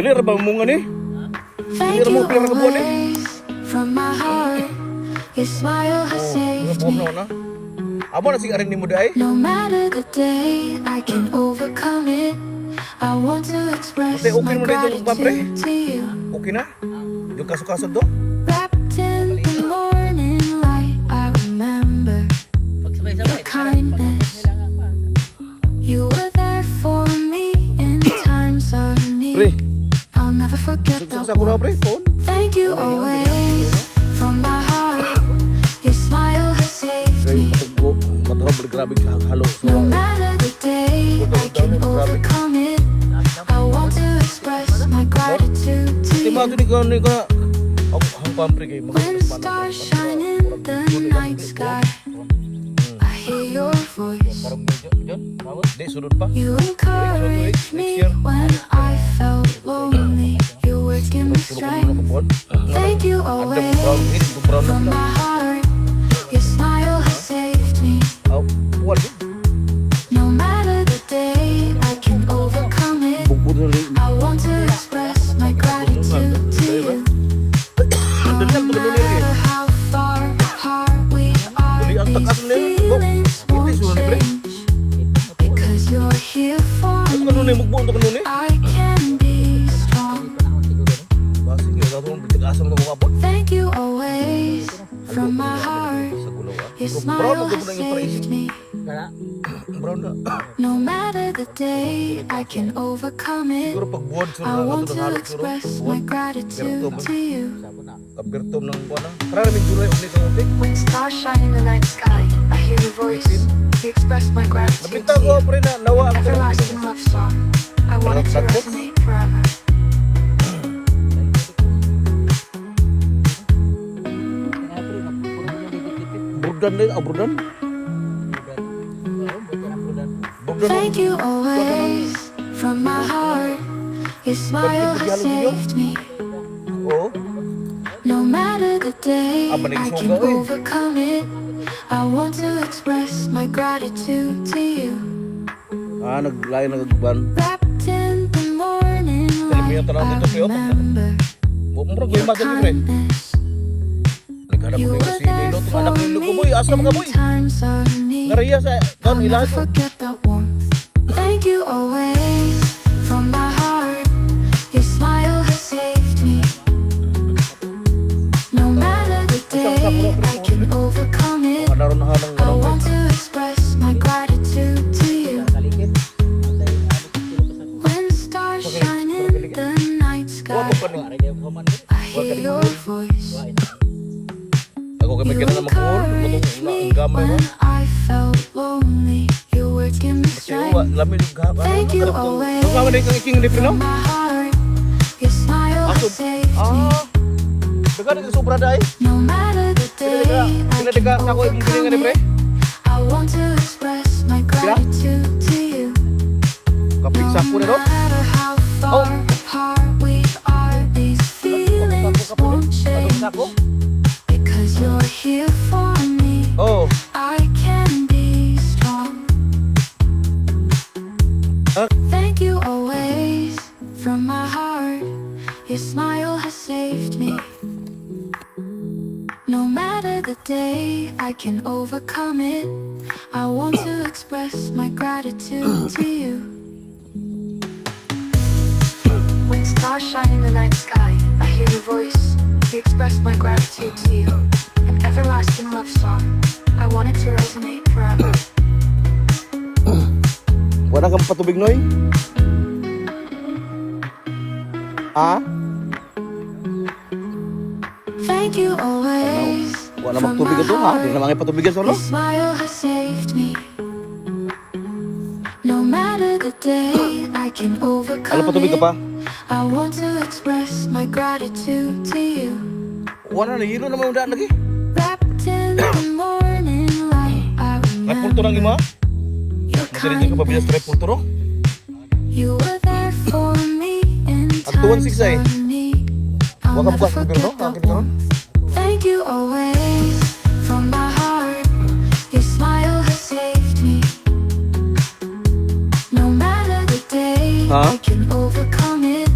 Dali ra ba mo nga ni? Thank you always from my heart. Your smile has saved me. Amo na sigarin ni mo day. No matter the day, I can overcome it. I want to express Okay my mo na ito, papre? gratitude to you. Okay na? Yung kasukasod do? Wrapped in the morning light, I remember your kindness. You were there for me in times of Pre, need. I'll never forget that sa kura one. pre, phone. Thank you always from my heart. Your smile has saved Kay me. pagbo, matawag grabe ka halo. No matter the day, I can overcome it. I want to express my gratitude to Di ba you. ito ni ka ang pampre kay When stars shine in the night sky, I hear your voice. Di sunod pa. You encourage me when I felt lonely. Your words give me strength. Thank you always from my heart. Your smile has saved me. No matter the day, I can overcome it. I want to express my gratitude to you. No matter how far apart we are, these feelings won't change. Because you're here for me, I can be strong. Thank you always from my heart. Your smile has saved me. No matter the day, I can overcome it. I want to express my gratitude to you. When stars shine in the night sky, I hear your voice. You express my gratitude to you. Everlasting love song. I want it to resonate forever. Thank you always from my heart. Your smile has saved me. No matter the day, I can overcome it. I want to express my gratitude to you. Naglayo nagban. Wrapped in the morning light, I remember your kindness. You were there for me in times of need. I'll never forget that warmth. Thank you always from my heart. Your smile has saved me. No matter the day, I can overcome it. I want to express my gratitude to you. When stars shine in the night sky, I hear your voice. Ako kay You magkita na makuhol. encourage me Ang gamay mo. when I felt lonely. Your words give me strength. Lamig yung gapa. Thank you always Ang gamay na yung iking libre no? from my heart. Your smile has saved me. Daga na sobra dahil. No matter the day, I Sila can daga sa ako yung overcome gilingan libre. it. I want to express my gratitude to you. Kapigsa ko na no? No matter how far apart we are, these feelings won't change. Because you're here for me, Oh. I can be strong. Thank you always from my heart. Your smile has saved me. No matter the day, I can overcome it. I want to express my gratitude to you. When stars shine in the night sky, I hear your voice. You express my gratitude to you. An everlasting love song. I want it to resonate forever. Wala kang patubig noy? Thank you always Wala from magtubig my ito ha? Di na heart. mga patubigan sa no? Your smile has saved me. No matter the day, I can overcome Alam patubig ka pa? I want to express my gratitude to you. Wala na, hilo naman yung daan lagi. Wrapped in the morning light, I Repulto lang ima? remember your Magaling ka pa bilas kindness. repulto no? You were there for me in Ang tuwan times 6 ay. of need. I'll Waka never bukas mo no? forget that Angkit ka no? warmth. Thank you always from my heart. Your smile has saved me. No matter the day, Huh? I can overcome it.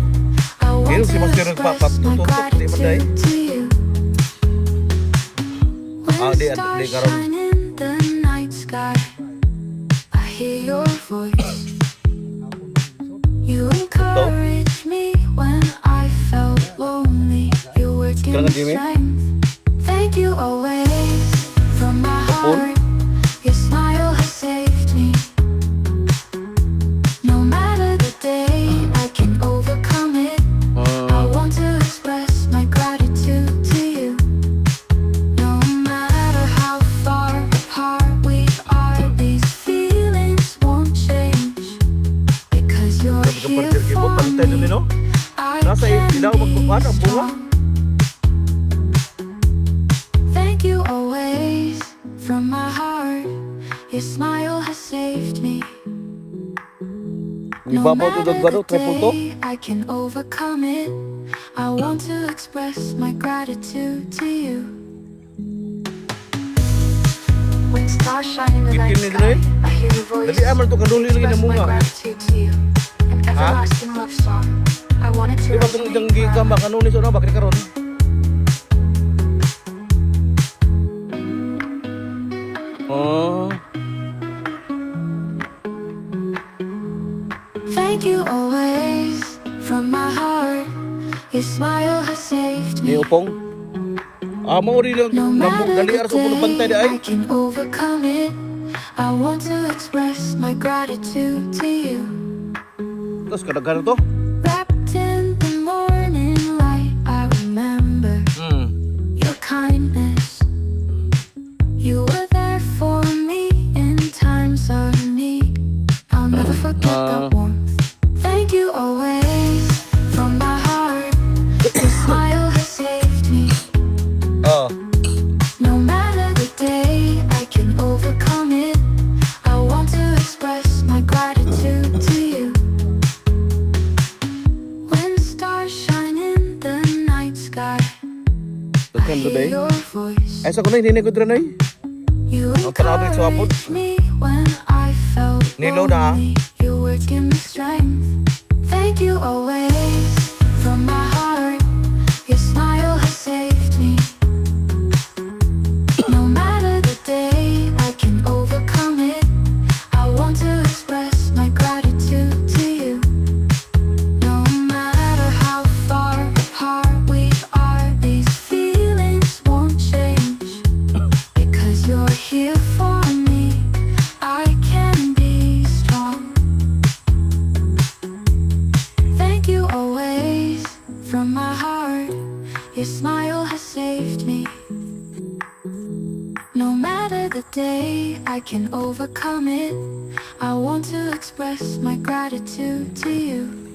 want si to Master express nagpapatutok, my di Bantay? gratitude to you. When di stars karon. shine in the night sky, I hear your voice. You encourage me when I felt lonely. Your words give me Kailangan, Jimmy? strength. Thank you always from my heart. Your smile has saved me. No matter the day, I can overcome it. I want to express my gratitude to you. No matter how far apart we are, these feelings won't change. Because you're here for Bantay dun, me, no? I Nasa can ilaw, be magbukas ang bunga. strong. Thank you always from my heart. Your smile has saved me. No Ibabaw to matter gado, the triple to. day, I can overcome it. I want to express my gratitude to you. When stars shine in the night Bitin ni sky, Dre. I hear your voice. Dali amal to kaduli lagi na Express my bunga. gratitude to you. An everlasting love song. I want it to Di ba itong resonate idang gigamba forever. kanunis o na, bakit karon? Oh, Thank you always from my heart. Your smile has saved ni me. Upong. Mo rin lang, No nambog matter dali the ara sa puno bantay di day, ay. I can overcome it. I want to express my gratitude to you. Tapos kadaghan to. Wrapped in the morning light, I remember your kindness. You were there for me in times of need. I'll never forget that warmth. Thank you always from my heart. Your smile has saved me. Oh, No matter the day, I can overcome it. I want to express my gratitude to you. When stars shine in the night sky, I daghan to hear day. your voice. Ay sa kunay, hindi ko dran ay. You Ang tanawin sa hapon. encouraged me when I felt Nilo na, ha? lonely. Your words give me strength. Thank you always from my heart. Your smile has saved me. No matter the day, I can overcome it. I want to express my gratitude to you. No matter how far apart we are, these feelings won't change. Because you're here for me, I can be strong. Thank you always from my heart. Your smile has saved me. No matter the day, I can overcome it. I want to express my gratitude to you.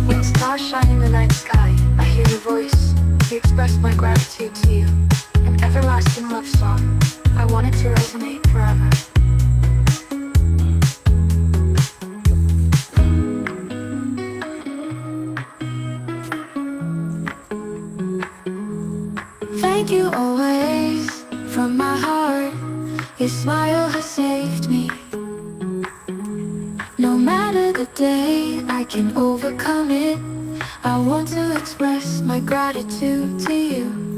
When stars shine in the night sky, I hear your voice. You express my gratitude to you. An everlasting love song. I want it to resonate forever. Thank you always from my heart. Your smile has saved me. No matter the day, I can overcome it. I want to express my gratitude to you.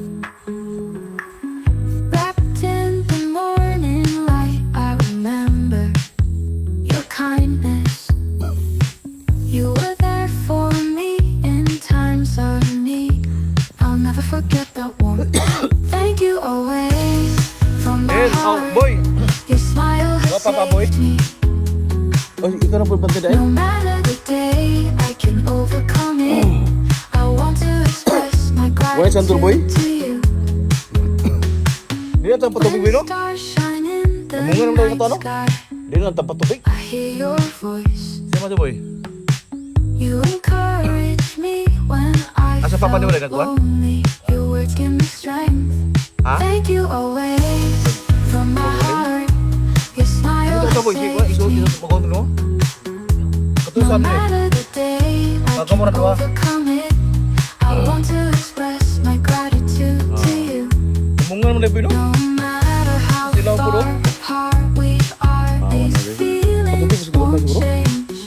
Wrapped in the morning light, I remember your kindness. You were there for me in times of need. I'll never forget that warmth. Thank you always from my Eh, oh, heart. boy. Your smile has Wapa pa, boy? saved me. Oh, ikaw na po bantay di ay. No matter the day, I can overcome it. I want to express my Why, Sandro, boy? gratitude to you. Di na tampa tubig, no? When stars shine in the Namunga naman daw yung night ito, no? sky, Di na tampa tubig. I hear your voice. Siya mo boy. You encourage me when I Asa pa pa ni wala felt nagkuhan? lonely. Your words give me strength. Ha? Thank you always from my heart. Your smile Ito has sa boy, sige ko, saved ikaw me. dito sa pagkakon mo. No Katusan mo eh. matter the day, I Baka can mura dua. overcome it. I want to express my gratitude to you. Mungan mo na po, no? No matter how Sila ang puro? far apart we are, these okay. feelings Patuloy, siguro, won't siguro. change.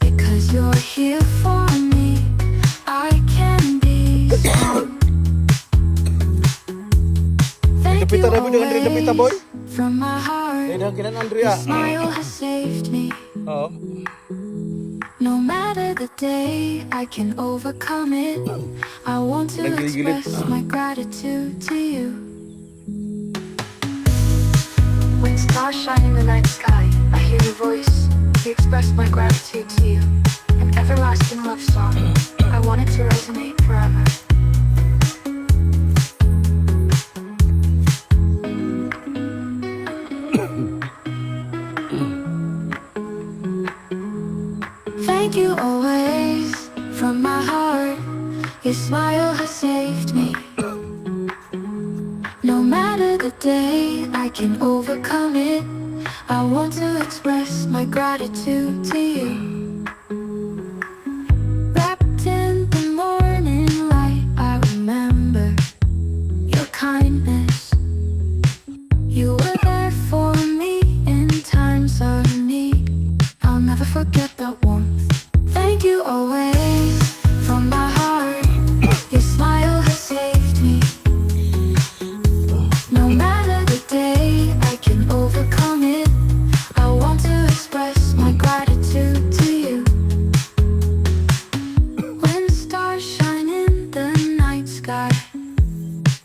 Because you're here heart, Eh, dah kinan your Andrea. smile has saved me. Oh. No matter the day, I can overcome it. I want to Nagigilid. express my gratitude to you. When stars shine in the night sky, I hear your voice. You express my gratitude to you. An everlasting love song. I want it to resonate forever. Thank you always from my heart. Your smile has saved me. No matter the day, I can overcome it. I want to express my gratitude to you. Wrapped in the morning light, I remember your kindness. You were there for me in times of need. I'll never forget that warmth. Thank you always from my heart. Your smile has saved me. No matter the day, I can overcome it. I want to express my gratitude to you. When stars shine in the night sky,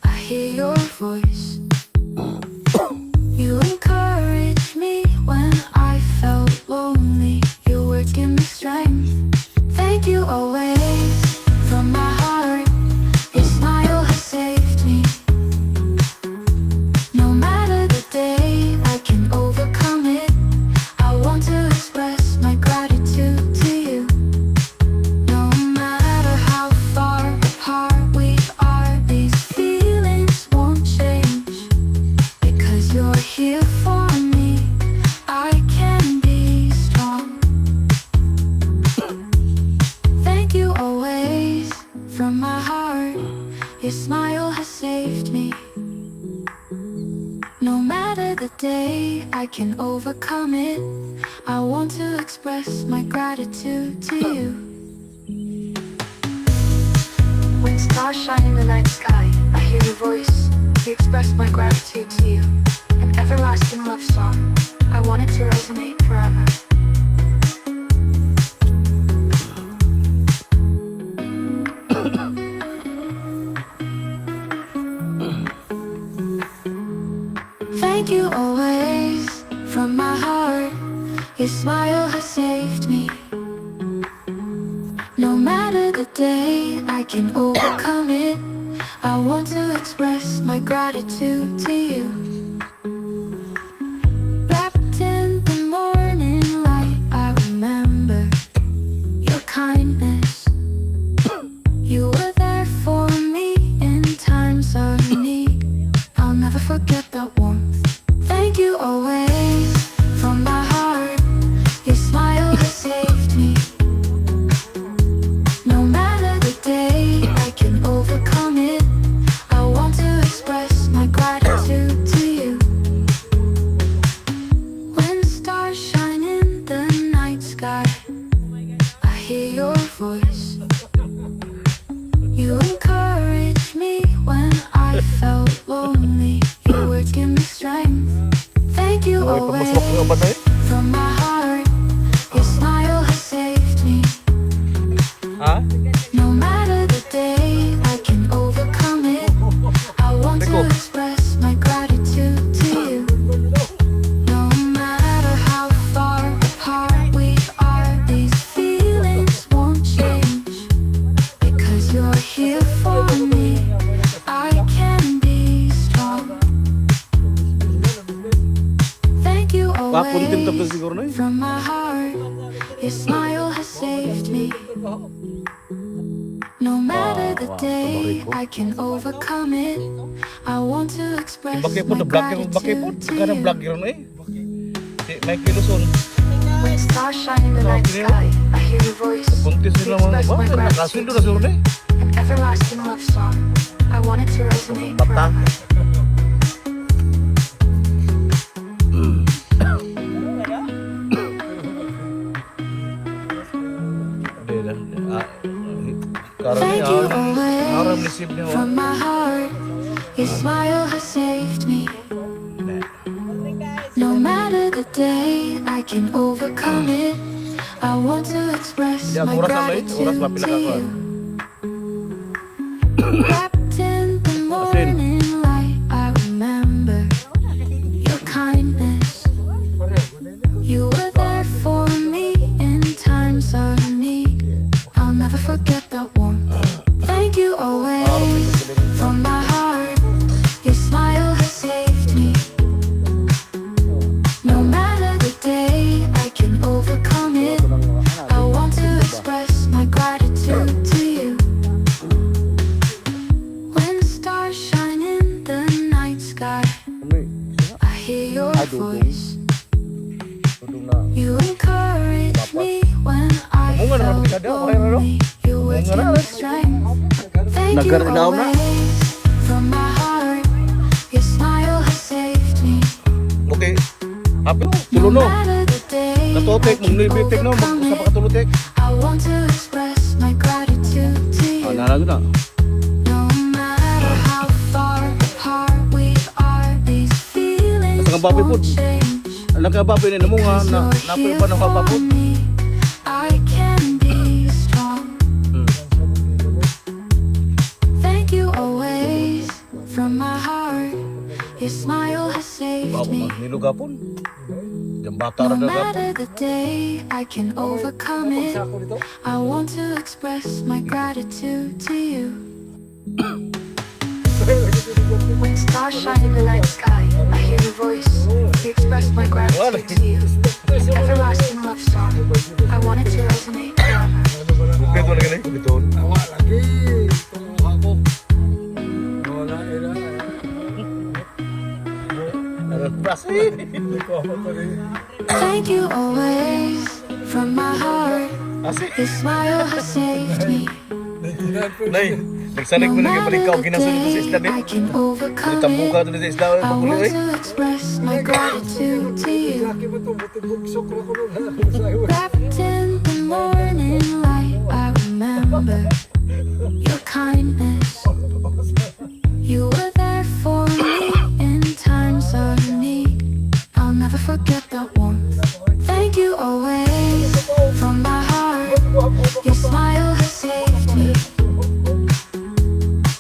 I hear your voice. You encourage me when I felt lonely. Your words give me strength. Thank you always from my heart. Your smile has saved me. No matter the day, I can overcome it. I want to express my gratitude to you. No matter how far apart we are, these feelings won't change. Because you're here for me, I can be strong. Thank you always from my heart. Your smile has saved me. No matter the day, I can overcome it. I want to express my gratitude to you. When stars shine in the night sky, I hear your voice. You express my gratitude to you. An everlasting love song. I want it to resonate forever. Thank you always from my heart. Your smile has saved me. No matter the day, I can overcome it. I want to express my gratitude to you. Wrapped in the morning light, I remember your kindness. You were there for me in times of need. I'll never forget that warmth. Thank you always from my heart. Your smile has saved me. No matter the day, I can overcome it. I want to express my gratitude to you. When stars shine in the night sky, I hear your voice. You encourage me when I felt lonely. Your words give me strength. Thank you Okay, always pamusok ng Bantay. from my heart. Your smile has saved me. Ha? No matter the day, I can overcome it. I want to express my gratitude to you. No matter how far apart we are, these feelings won't change. Because you're here for me, I can be strong. Thank you Pakuntim tapos always siguro na eh. from my heart. Your smile has saved me. No matter the day, I can overcome it. I want to express Bakit po, my na-vlog yung bakit po? gratitude to Kana you. vlog yun eh. Si Mikey Luzon. When stars shine in the night sky, I hear your voice. Puntis You nila mga express my nakasundo gratitude na siguro na eh. An everlasting love song. I want it to resonate Bata. forever. Thank you always from my heart. Your smile has saved me. No matter the day, I can overcome it. I want to express Hindi, ang my oras na may, oras gratitude mapila to ka ko. you. Wrapped in the morning light, I remember your kindness. You were there for me in times of need. I'll never forget that warmth. Thank you always from my heart. Your smile has saved me. No matter the day, I can overcome it. I want to express my gratitude to you. When stars shine in the night sky, I hear your voice. You encourage me when I felt lonely. You were giving me strength. Thank you always from my heart. Your smile has saved me. Okay. Happy mo, No tulo no. matter the day, I Katotek, can mag-nibitek no, overcome mag-usa pa it. katulutek. I want to express my gratitude to you. Nalago na. No matter how far apart we are, these feelings Basta nga baboy po. won't change. Alam ka ba, pinili mo nga, Cause na you're napoy here ba ng for kapapod? me. I can be strong. Thank you always from my heart. Your smile has saved Bago me. magnilo gapon. Yung bata No rin na gapon. matter the day, I can overcome it. I want to express my gratitude to you. When stars shine in the night sky, I hear your voice. You express my gratitude to you. An everlasting love song. I want it to resonate forever. Kumpleto na ganun, kumpleto. Awak lagi tunggu aku. Wala ira. Plastic. Thank you always from my heart. Asik. Your smile has saved me. Nay, nagsanig mo No na kapalik ka, matter the ginasunod ko sa isla day, din. I can overcome Nagtambuka it. doon sa isla, I pagulo want eh. to express my gratitude to you. Laki mo to, buti-bugsok na ko nun. Wrapped in the morning light, I remember your kindness. You were there for me in times of need. I'll never forget that warmth. Thank you always from my heart. Your smile has saved me.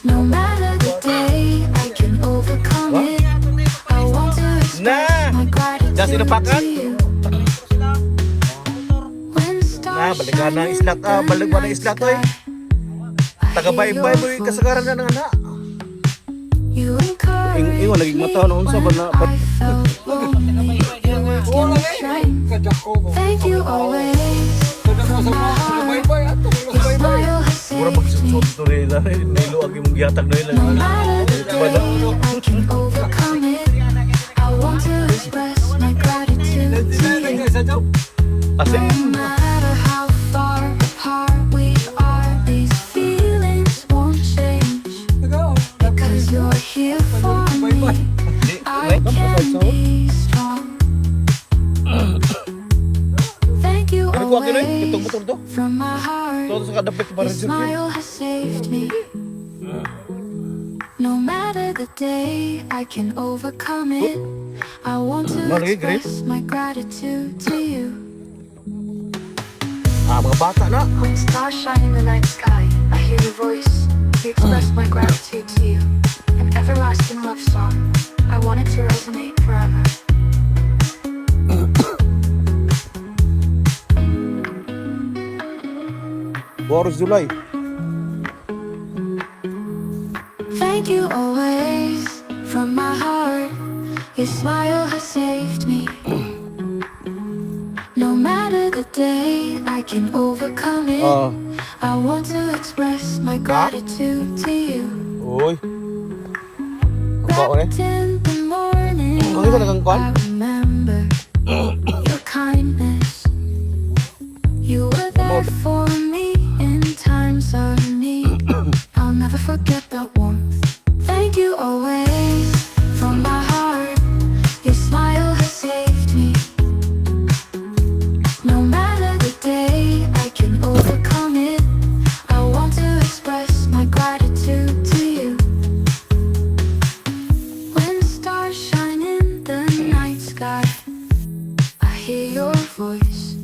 No matter the day, I can overcome it. I want to express my Just gratitude Inopacan? to you. When Na, stars balikan na shine isla in ka, the balik ba na night isla to eh. sky, I Taga-baybay mo hear yung your kasagaran na voice. ng anak. You encourage Ingon, naging me mata noon sa when bana- I felt lonely. You were giving me strength. Kadako ko. Thank you always Kadako from sa my mga heart. baybay ato. Your smile has Mura saved me. magsusot to nila. Nilo ang imong gihatag na nila. No matter the day, I can overcome it. I want to express my gratitude to you. Sa job. Asik. No matter how far apart we are, these feelings won't change. Because you're here for me. I can be strong. Thank you Pero kuha kini, itong always motor to. from my heart. Todo sa kadapit Your para sa smile has saved me. No matter the day, I can overcome it. I want to Malaki, Grace. express my gratitude to you. mga bata na. When stars shine in the night sky, I hear your voice. You express my gratitude to you. An everlasting love song. I want it to resonate forever. Boros July. Thank you always from my heart. Your smile has saved me. No matter the day, I can overcome it. I want to express my gratitude to you. Uy. Ang baon eh. Wrapped in the morning Ang ganda ng kwan. I remember your kindness. You were there for me in times of need. I'll never forget that warmth. Thank you always from my heart. Your smile has saved me. No matter the day, I can overcome it. I want to express my gratitude to you. When stars shine in the night hear your voice.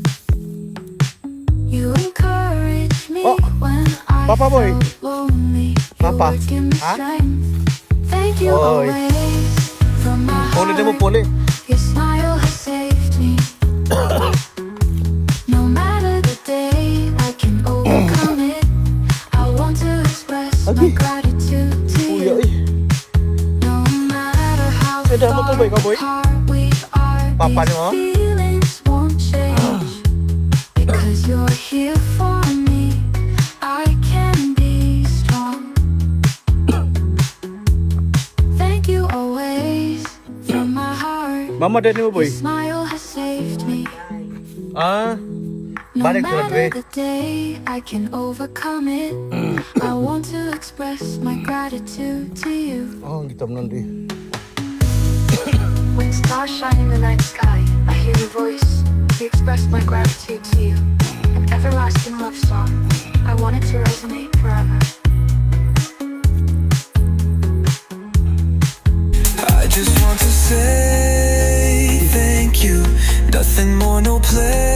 You encourage me Oh, when I Papa boy. felt lonely. Papa, You give me ha? strength. Thank you Oy. always from my Puli na mo, heart. puli. Your smile has saved me. No matter the day, I can overcome it. I want to express my Agi. gratitude to Uya, you. eh. No matter how Sada mo to, boy, ka, boy? far apart we are, Papa these niyo, ha? feelings won't change. Because you're here for me, I can be strong. Thank you always from my heart. Mama, dad mo, boy. Your smile has saved me. Ah, No balik sa matter labi. the day, I can overcome it. I want to express my gratitude to you. Oh, ang gitam nun, di. When stars shine in the night sky, I hear your voice. We express my gratitude to you. An everlasting love song. I want it to resonate forever. I just want to say thank you. Nothing more, no place